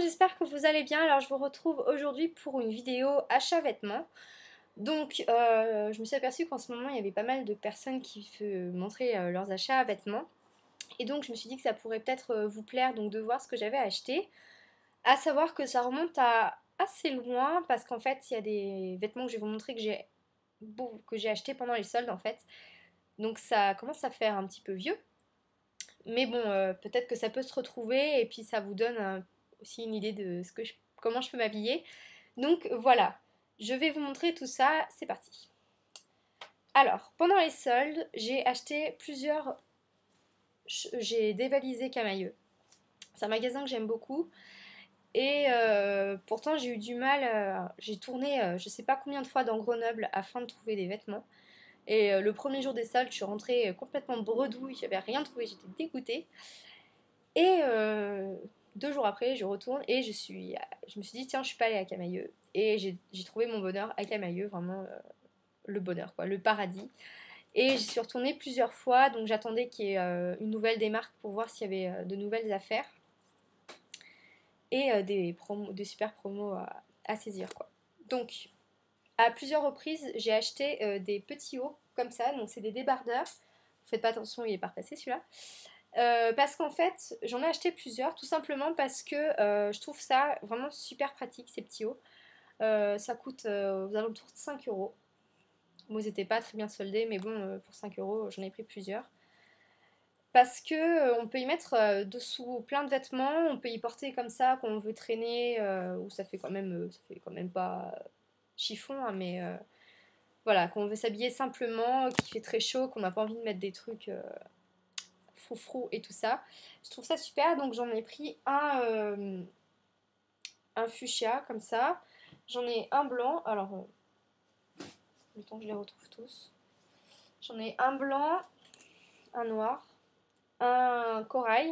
j'espère que vous allez bien. Alors je vous retrouve aujourd'hui pour une vidéo achat vêtements. Donc je me suis aperçue qu'en ce moment il y avait pas mal de personnes qui montraient leurs achats vêtements. Et donc je me suis dit que ça pourrait peut-être vous plaire donc de voir ce que j'avais acheté. À savoir que ça remonte à assez loin parce qu'en fait il y a des vêtements que je vais vous montrer que j'ai acheté pendant les soldes en fait. Donc ça commence à faire un petit peu vieux. Mais bon, peut-être que ça peut se retrouver et puis ça vous donne aussi une idée de comment je peux m'habiller. Donc voilà, je vais vous montrer tout ça, c'est parti. Alors, pendant les soldes, j'ai acheté j'ai dévalisé Camailleux. C'est un magasin que j'aime beaucoup. Et pourtant j'ai eu du mal, j'ai tourné je sais pas combien de fois dans Grenoble afin de trouver des vêtements. Et le premier jour des soldes, je suis rentrée complètement bredouille, j'avais rien trouvé, j'étais dégoûtée. Et 2 jours après, je retourne et je me suis dit, tiens, je suis pas allée à Camailleux. Et j'ai trouvé mon bonheur à Camailleux, vraiment le bonheur, quoi, le paradis. Et j'y suis retournée plusieurs fois, donc j'attendais qu'il y ait une nouvelle démarque pour voir s'il y avait de nouvelles affaires. Et des super promos à saisir, quoi. Donc, à plusieurs reprises, j'ai acheté des petits hauts comme ça, donc c'est des débardeurs. Faites pas attention, il est pas repassé celui-là. Parce qu'en fait, j'en ai acheté plusieurs, tout simplement parce que je trouve ça vraiment super pratique, ces petits hauts. Ça coûte aux alentours de 5 euros. Moi, ils n'étaient pas très bien soldés, mais bon, pour 5 euros, j'en ai pris plusieurs. Parce que on peut y mettre dessous plein de vêtements, on peut y porter comme ça quand on veut traîner, ou ça fait quand même pas chiffon, hein, mais voilà, quand on veut s'habiller simplement, qu'il fait très chaud, qu'on n'a pas envie de mettre des trucs froufrou et tout ça. Je trouve ça super, donc j'en ai pris un fuchsia comme ça. J'en ai un blanc, alors le temps que je les retrouve tous. J'en ai un blanc, un noir, un corail.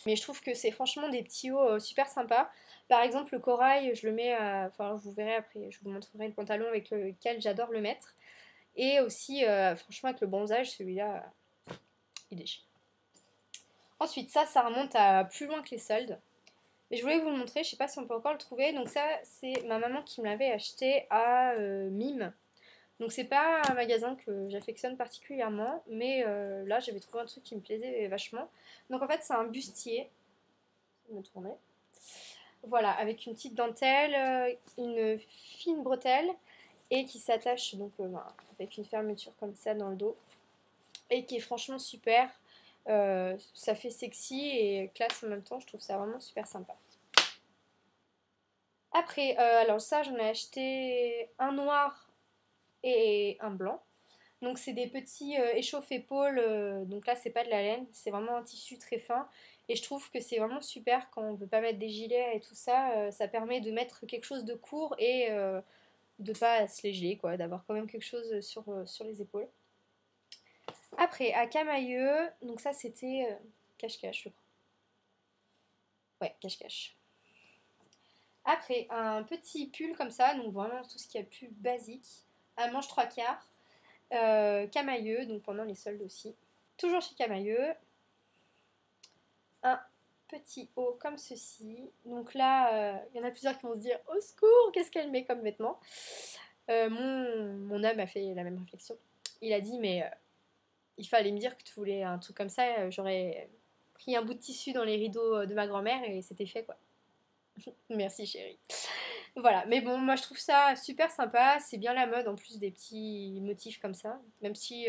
Mais je trouve que c'est franchement des petits hauts super sympas. Par exemple, le corail, je le mets enfin, vous verrez après, je vous montrerai le pantalon avec lequel j'adore le mettre. Et aussi, franchement, avec le bronzage, celui-là, il déchire. Ensuite, ça remonte à plus loin que les soldes. Mais je voulais vous le montrer, je sais pas si on peut encore le trouver. Donc ça, c'est ma maman qui me l'avait acheté à Mime. Donc c'est pas un magasin que j'affectionne particulièrement, mais là j'avais trouvé un truc qui me plaisait vachement. Donc en fait c'est un bustier, je vais me tourner. Voilà, avec une petite dentelle, une fine bretelle et qui s'attache donc avec une fermeture comme ça dans le dos et qui est franchement super. Ça fait sexy et classe en même temps, je trouve ça vraiment super sympa. Après, alors ça, j'en ai acheté un noir et un blanc. Donc c'est des petits échauffe-épaules. Donc là, c'est pas de la laine, c'est vraiment un tissu très fin. Et je trouve que c'est vraiment super quand on veut pas mettre des gilets et tout ça. Ça permet de mettre quelque chose de court et de pas se les geler, quoi. D'avoir quand même quelque chose sur les épaules. Après, à Camailleux, donc ça c'était cache-cache, je crois. Ouais, cache-cache. Après, un petit pull comme ça, donc vraiment tout ce qui est le plus basique, à manche 3/4, Camailleux, donc pendant les soldes aussi. Toujours chez Camailleux, un petit haut comme ceci. Donc là, il y en a plusieurs qui vont se dire au secours, qu'est-ce qu'elle met comme vêtement. Mon homme a fait la même réflexion. Il a dit, mais il fallait me dire que tu voulais un truc comme ça, j'aurais pris un bout de tissu dans les rideaux de ma grand-mère et c'était fait, quoi. Merci chérie. Voilà, mais bon, moi je trouve ça super sympa, c'est bien la mode en plus des petits motifs comme ça, même si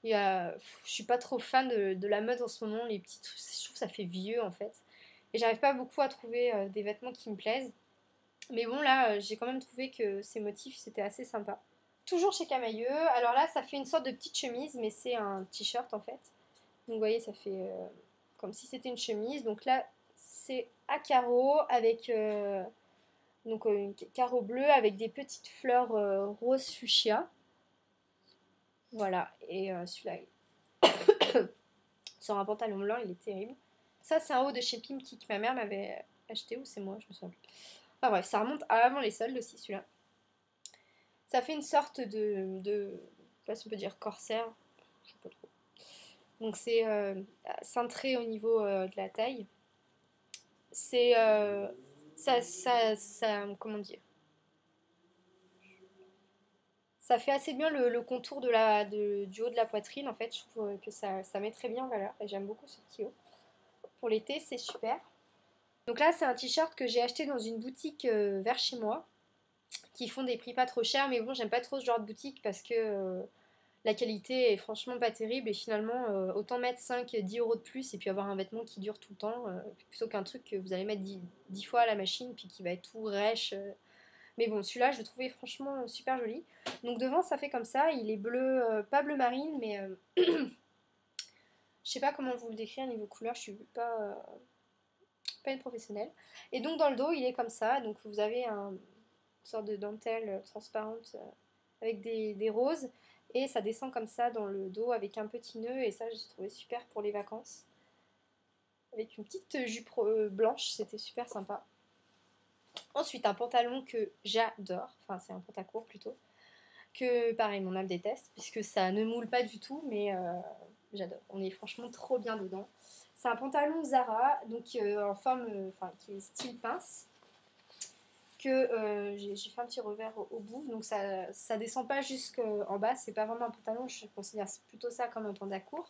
je suis pas trop fan de la mode en ce moment, les petits trucs, je trouve que ça fait vieux en fait. Et j'arrive pas beaucoup à trouver des vêtements qui me plaisent. Mais bon là, j'ai quand même trouvé que ces motifs c'était assez sympa. Toujours chez Camailleux, alors là ça fait une sorte de petite chemise, mais c'est un t-shirt en fait. Donc vous voyez, ça fait comme si c'était une chemise. Donc là c'est à carreaux avec une carreau bleu avec des petites fleurs rose fuchsia. Voilà, et celui-là, sur un pantalon blanc, il est terrible. Ça, c'est un haut de chez Pimki que ma mère m'avait acheté, ou c'est moi, je me souviens plus. Enfin bref, ça remonte à avant les soldes aussi, celui-là. Ça fait une sorte je sais pas si on peut dire corsaire, je sais pas trop. Donc c'est cintré au niveau de la taille. C'est... comment dire? Ça fait assez bien le contour du haut de la poitrine, en fait. Je trouve que ça met très bien en valeur. Et j'aime beaucoup ce petit haut. Pour l'été, c'est super. Donc là, c'est un t-shirt que j'ai acheté dans une boutique vers chez moi, qui font des prix pas trop chers. Mais bon, j'aime pas trop ce genre de boutique parce que la qualité est franchement pas terrible. Et finalement, autant mettre 5-10 € de plus et puis avoir un vêtement qui dure tout le temps, plutôt qu'un truc que vous allez mettre 10 fois à la machine, puis qui va être tout rêche. Mais bon, celui-là, je le trouvais franchement super joli. Donc devant, ça fait comme ça. Il est bleu, pas bleu marine, mais je sais pas comment vous le décrire niveau couleur. Je suis pas une professionnelle. Et donc dans le dos, il est comme ça. Donc vous avez une sorte de dentelle transparente avec des roses. Et ça descend comme ça dans le dos avec un petit nœud. Et ça, j'ai trouvé super pour les vacances. Avec une petite jupe blanche, c'était super sympa. Ensuite, un pantalon que j'adore. Enfin, c'est un pantacourt plutôt. Que pareil, mon âme déteste, puisque ça ne moule pas du tout, mais j'adore. On est franchement trop bien dedans. C'est un pantalon Zara, donc en forme, enfin qui est style pince, que j'ai fait un petit revers au bout, donc ça descend pas jusqu'en bas, c'est pas vraiment un pantalon, je considère plutôt ça comme un pantacourt,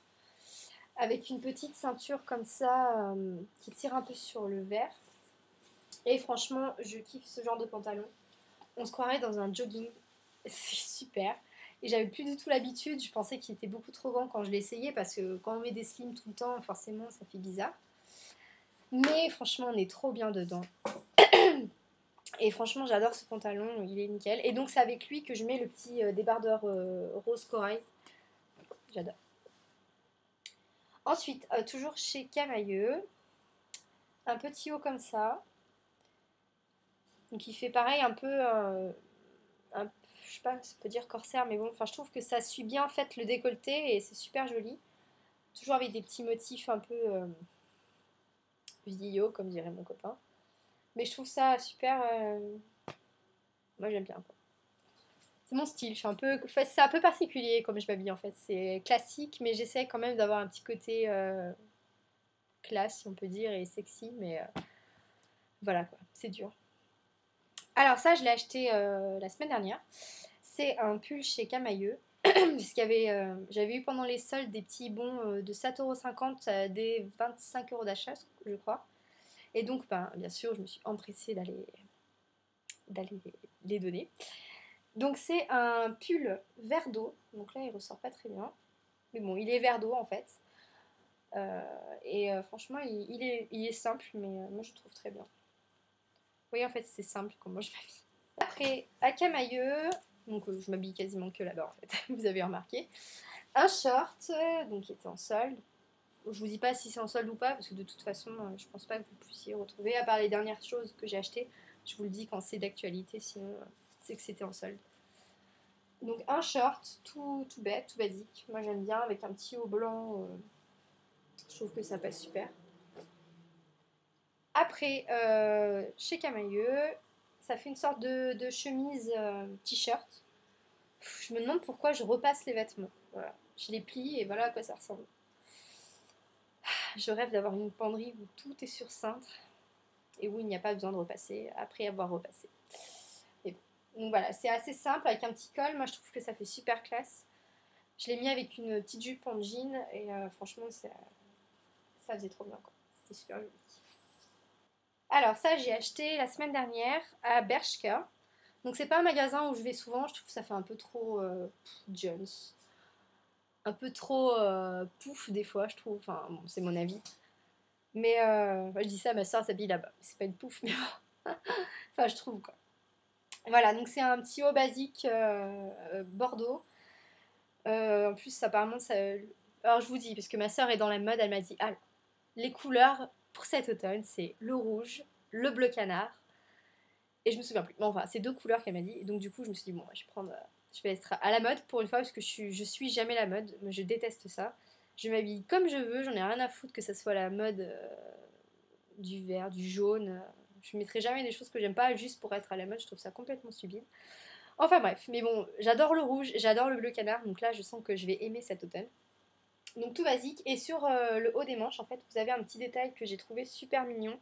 avec une petite ceinture comme ça qui tire un peu sur le vert. Et franchement, je kiffe ce genre de pantalon. On se croirait dans un jogging. C'est super. Et j'avais plus du tout l'habitude. Je pensais qu'il était beaucoup trop grand quand je l'ai essayé parce que quand on met des slims tout le temps, forcément, ça fait bizarre. Mais franchement, on est trop bien dedans. Et franchement, j'adore ce pantalon. Il est nickel. Et donc, c'est avec lui que je mets le petit débardeur rose corail. J'adore. Ensuite, toujours chez Camailleux, un petit haut comme ça. Donc, il fait pareil un peu je sais pas, ça peut dire corsaire, mais bon, enfin, je trouve que ça suit bien en fait le décolleté et c'est super joli. Toujours avec des petits motifs un peu vieillots, comme dirait mon copain. Mais je trouve ça super. Moi, j'aime bien. Quoi. C'est mon style. Je suis un peu, enfin, c'est un peu particulier comme je m'habille en fait. C'est classique, mais j'essaie quand même d'avoir un petit côté classe, si on peut dire, et sexy. Mais voilà quoi, c'est dur. Alors ça, je l'ai acheté la semaine dernière. C'est un pull chez Camailleux. Puisqu'il y avait, j'avais eu pendant les soldes des petits bons de 7,50 € à des 25 € d'achat, je crois. Et donc, ben, bien sûr, je me suis empressée d'aller les donner. Donc, c'est un pull vert d'eau. Donc là, il ressort pas très bien. Mais bon, il est vert d'eau en fait. Franchement, il est simple, mais moi, je le trouve très bien. Vous voyez, en fait, c'est simple comment je m'habille. Après, à Camailleux, donc je m'habille quasiment que là-bas en fait, vous avez remarqué. Un short, donc qui était en solde. Je vous dis pas si c'est en solde ou pas, parce que de toute façon, je pense pas que vous puissiez retrouver, à part les dernières choses que j'ai achetées. Je vous le dis quand c'est d'actualité, sinon c'est que c'était en solde. Donc un short, tout bête, tout basique. Moi j'aime bien, avec un petit haut blanc. Je trouve que ça passe super. Après, chez Camailleux, ça fait une sorte de chemise t-shirt. Je me demande pourquoi je repasse les vêtements. Voilà. Je les plie et voilà à quoi ça ressemble. Je rêve d'avoir une penderie où tout est sur cintre et où il n'y a pas besoin de repasser après avoir repassé. Et bon. Donc voilà, c'est assez simple avec un petit col. Moi je trouve que ça fait super classe. Je l'ai mis avec une petite jupe en jean et franchement ça faisait trop bien quoi. C'était super joli. Alors ça j'ai acheté la semaine dernière à Bershka. Donc c'est pas un magasin où je vais souvent, je trouve que ça fait un peu trop Jones. Un peu trop pouf des fois je trouve, enfin bon, c'est mon avis. Mais je dis ça, ma soeur s'habille là-bas. C'est pas une pouf, mais bon. Enfin, je trouve quoi. Voilà, donc c'est un petit haut basique bordeaux. En plus, apparemment, ça. Alors, je vous dis, parce que ma soeur est dans la mode, elle m'a dit ah, les couleurs pour cet automne, c'est le rouge, le bleu canard. Et je me souviens plus. Bon, enfin, c'est deux couleurs qu'elle m'a dit. Et donc, du coup, je me suis dit, bon, je vais prendre. Je vais être à la mode pour une fois, parce que je suis jamais la mode. Moi, je déteste ça. Je m'habille comme je veux, j'en ai rien à foutre que ça soit la mode du vert, du jaune. Je mettrai jamais des choses que j'aime pas juste pour être à la mode, je trouve ça complètement stupide. Enfin bref, mais bon, j'adore le rouge, j'adore le bleu canard, donc là je sens que je vais aimer cet automne. Donc tout basique, et sur le haut des manches, en fait, vous avez un petit détail que j'ai trouvé super mignon.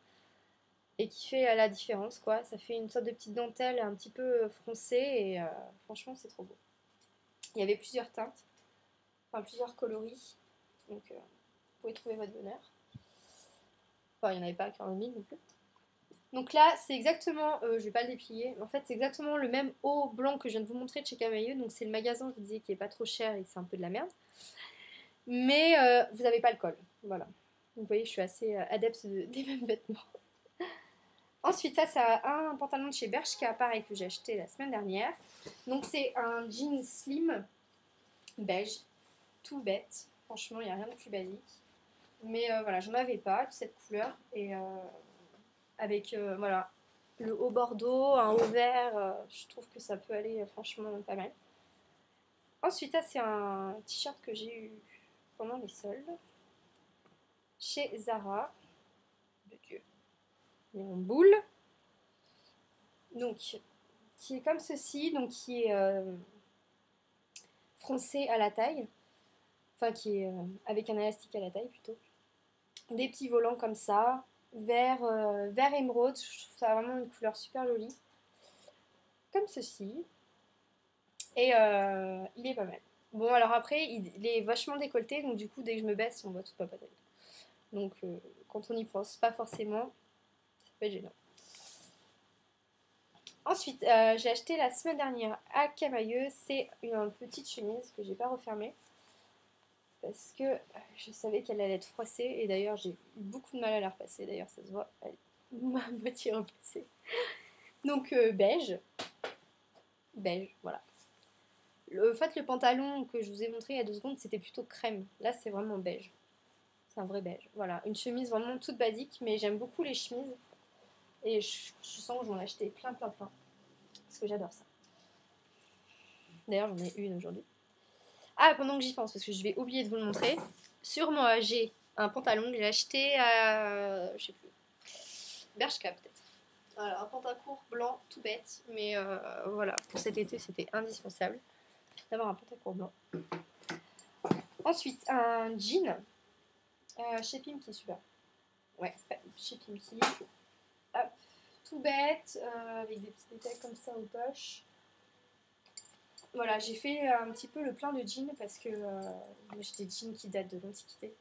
et qui fait la différence, quoi. Ça fait une sorte de petite dentelle un petit peu froncée et franchement c'est trop beau. Il y avait plusieurs teintes, enfin plusieurs coloris, donc vous pouvez trouver votre bonheur. Enfin il n'y en avait pas 40 000 non plus. Donc là c'est exactement, je vais pas le déplier, en fait c'est exactement le même haut blanc que je viens de vous montrer de chez Camailleux, donc c'est le magasin je vous disais qui est pas trop cher et c'est un peu de la merde. Mais vous n'avez pas le col, voilà. Donc vous voyez je suis assez adepte des mêmes vêtements. Ensuite, ça, c'est un pantalon de chez Bershka, pareil, que j'ai acheté la semaine dernière. Donc, c'est un jean slim beige, tout bête. Franchement, il n'y a rien de plus basique. Mais voilà, j'en avais pas de cette couleur. Et avec, voilà, le haut bordeaux, un haut vert, je trouve que ça peut aller franchement pas mal. Ensuite, ça, c'est un t-shirt que j'ai eu pendant les soldes. Chez Zara. De Dieu. Il est en boule. Donc, qui est comme ceci, donc qui est froncé à la taille, enfin qui est avec un élastique à la taille plutôt. Des petits volants comme ça, vert émeraude, je trouve ça vraiment une couleur super jolie, comme ceci, et il est pas mal. Bon alors après il est vachement décolleté, donc du coup dès que je me baisse on voit toute ma patelle. Donc quand on n'y pense pas forcément, ça peut être gênant. Ensuite, j'ai acheté la semaine dernière à Camailleux, c'est une petite chemise que j'ai pas refermée parce que je savais qu'elle allait être froissée et d'ailleurs j'ai eu beaucoup de mal à la repasser, d'ailleurs ça se voit, elle est à moitié repassée. Donc beige, voilà. En fait le pantalon que je vous ai montré il y a 2 secondes c'était plutôt crème, là c'est vraiment beige. C'est un vrai beige, voilà. Une chemise vraiment toute basique mais j'aime beaucoup les chemises et je sens que j'en ai acheté plein parce que j'adore ça. D'ailleurs j'en ai une aujourd'hui. Ah, pendant que j'y pense, parce que je vais oublier de vous le montrer. Sur moi, j'ai un pantalon que j'ai acheté à, je sais plus, Bershka peut-être. Voilà, un pantalon blanc, tout bête, mais voilà, pour cet été, c'était indispensable d'avoir un pantalon blanc. Ensuite, un jean chez Pimki, super. Ouais, chez Pimki. Hop, tout bête, avec des petits détails comme ça aux poches. Voilà, j'ai fait un petit peu le plein de jeans parce que j'ai des jeans qui datent de l'Antiquité.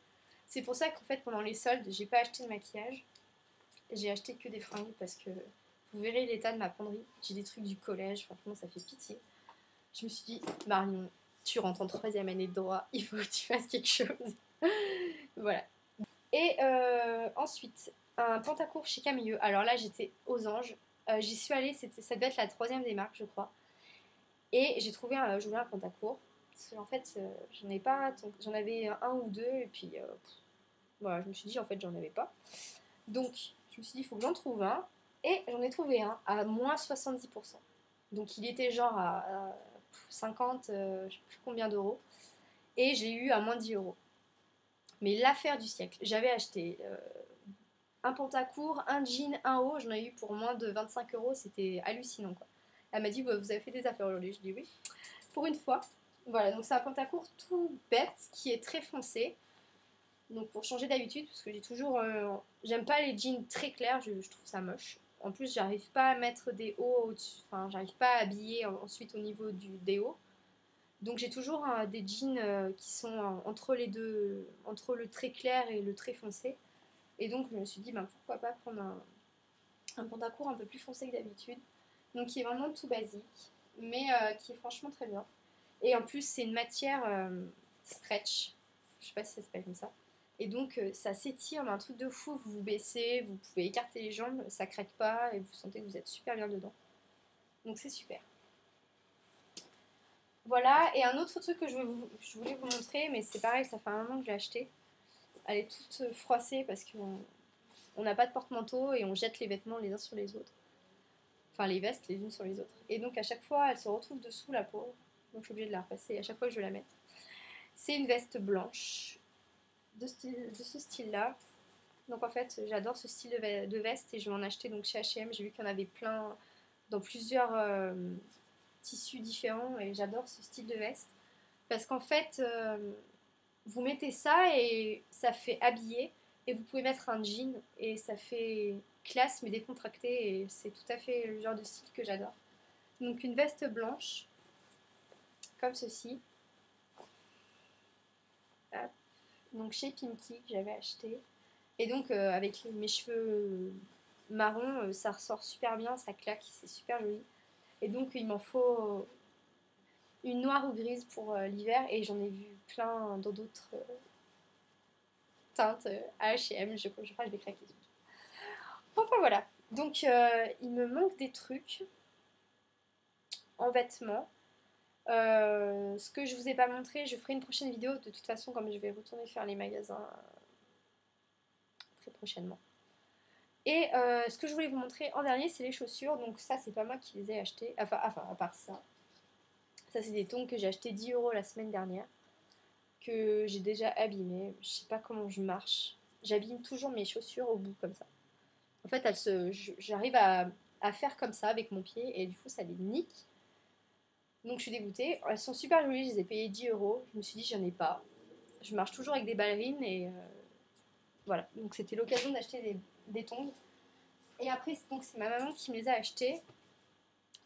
C'est pour ça qu'en fait, pendant les soldes, j'ai pas acheté de maquillage. J'ai acheté que des fringues parce que vous verrez l'état de ma penderie. J'ai des trucs du collège, franchement, ça fait pitié. Je me suis dit, Marion, tu rentres en 3e année de droit, il faut que tu fasses quelque chose. Voilà. Et ensuite, un pantacourt chez Camilleux. Alors là, j'étais aux anges. J'y suis allée, ça devait être la 3e des marques, je crois. Et j'ai trouvé je voulais un pantacourt. Parce qu'en fait, j'en avais un ou deux, et puis voilà, je me suis dit, en fait, j'en avais pas. Donc, je me suis dit, il faut que j'en trouve un. Et j'en ai trouvé un à moins 70%. Donc, il était genre à 50, je sais plus combien d'euros. Et j'ai eu à moins 10 euros. Mais l'affaire du siècle, j'avais acheté un pantacourt, un jean, un haut. J'en ai eu pour moins de 25 euros. C'était hallucinant, quoi. Elle m'a dit, bah, vous avez fait des affaires aujourd'hui. Je dis oui. Pour une fois. Voilà, donc c'est un pantacourt tout bête qui est très foncé. Donc pour changer d'habitude, parce que j'ai toujours... j'aime pas les jeans très clairs, je trouve ça moche. En plus, j'arrive pas à mettre des hauts au-dessus, enfin, j'arrive pas à habiller ensuite au niveau des hauts. Donc j'ai toujours des jeans qui sont entre les deux, entre le très clair et le très foncé. Et donc je me suis dit, ben, pourquoi pas prendre un pantacourt un peu plus foncé que d'habitude. Donc qui est vraiment tout basique, mais qui est franchement très bien. Et en plus, c'est une matière stretch, je sais pas si ça s'appelle comme ça. Et donc, ça s'étire d'un truc de fou. Vous vous baissez, vous pouvez écarter les jambes, ça craque pas et vous sentez que vous êtes super bien dedans. Donc, c'est super. Voilà, et un autre truc que je voulais vous montrer, mais c'est pareil, ça fait un moment que je l'ai acheté. Elle est toute froissée parce qu'on n'a pas de porte-manteau et on jette les vêtements les uns sur les autres. Enfin, les vestes les unes sur les autres. Et donc, à chaque fois, elle se retrouve dessous, la pauvre. Donc, je suis obligée de la repasser à chaque fois que je veux la mettre. C'est une veste blanche de ce style-là. Donc en fait, j'adore ce style de veste et je vais en acheter donc chez H&M. J'ai vu qu'il y en avait plein dans plusieurs tissus différents et j'adore ce style de veste parce qu'en fait, vous mettez ça et ça fait habiller et vous pouvez mettre un jean et ça fait classe mais décontractée et c'est tout à fait le genre de style que j'adore. Donc une veste blanche, comme ceci. Hop. Donc chez Pimki que j'avais acheté. Et donc avec mes cheveux marrons, ça ressort super bien, ça claque, c'est super joli. Et donc il m'en faut une noire ou grise pour l'hiver et j'en ai vu plein dans d'autres teintes à H&M, je crois que je vais craquer. Enfin voilà, donc il me manque des trucs en vêtements. Ce que je vous ai pas montré, je ferai une prochaine vidéo de toute façon comme je vais retourner faire les magasins très prochainement. Et ce que je voulais vous montrer en dernier, c'est les chaussures. Donc ça, c'est pas moi qui les ai achetées. Enfin à part ça. Ça, c'est des tongs que j'ai acheté 10 € la semaine dernière. Que j'ai déjà abîmé. Je sais pas comment je marche. J'abîme toujours mes chaussures au bout comme ça. En fait, j'arrive à faire comme ça avec mon pied et du coup, ça les nique. Donc je suis dégoûtée. Elles sont super jolies, je les ai payées 10 €. Je me suis dit, j'en ai pas. Je marche toujours avec des ballerines et voilà. Donc c'était l'occasion d'acheter des tongs. Et après, c'est ma maman qui me les a achetées.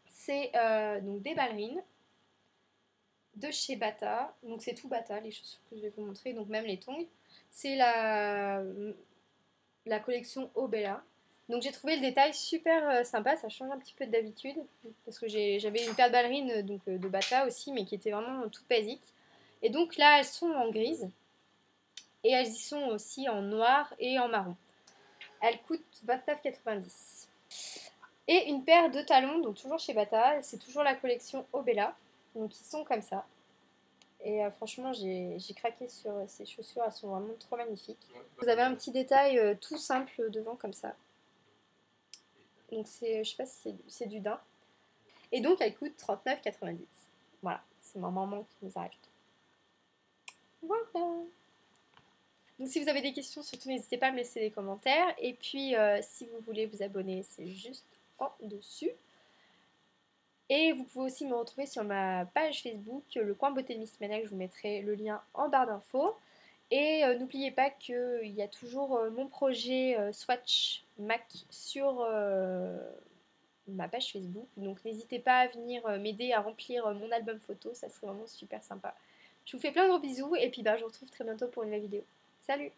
C'est donc des ballerines de chez Bata. Donc c'est tout Bata, les chaussures que je vais vous montrer. Donc même les tongs. C'est la collection Obella. Donc j'ai trouvé le détail super sympa, ça change un petit peu d'habitude. Parce que j'avais une paire de ballerines donc, de Bata aussi, mais qui était vraiment toute basique. Et donc là, elles sont en grise. Et elles y sont aussi en noir et en marron. Elles coûtent 29,90 €. Et une paire de talons, donc toujours chez Bata, c'est toujours la collection Obella. Donc ils sont comme ça. Et franchement, j'ai craqué sur ces chaussures, elles sont vraiment trop magnifiques. Vous avez un petit détail tout simple devant comme ça. Donc je sais pas si c'est du daim. Et donc elles coûtent 39,90 €. Voilà, c'est ma maman qui nous a acheté. Voilà. Donc si vous avez des questions, surtout n'hésitez pas à me laisser des commentaires. Et puis si vous voulez vous abonner, c'est juste en dessus. Et vous pouvez aussi me retrouver sur ma page Facebook, le coin beauté de Miss Maniac, je vous mettrai le lien en barre d'infos. Et n'oubliez pas qu'il y a toujours mon projet Swatch Mac sur ma page Facebook. Donc n'hésitez pas à venir m'aider à remplir mon album photo, ça serait vraiment super sympa. Je vous fais plein de gros bisous et puis je vous retrouve très bientôt pour une nouvelle vidéo. Salut!